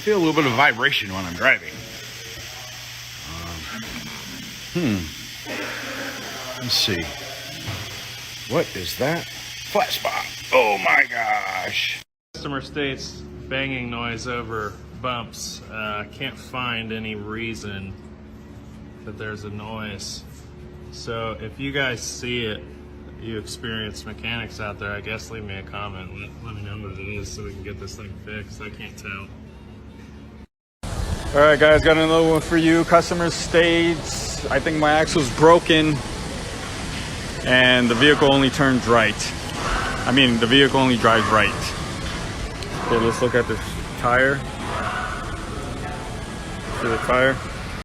I feel a little bit of vibration when I'm driving. Let's see. What is that? Flat spot. Oh my gosh. Customer states banging noise over bumps. Can't find any reason that there's a noise. So if you guys see it, you experienced mechanics out there, I guess leave me a comment. Let me know what it is so we can get this thing fixed. I can't tell. All right, guys, got another one for you. Customer states, I think my axle's broken and the vehicle only turns right. I mean, the vehicle only drives right. Okay, let's look at this tire. See the tire?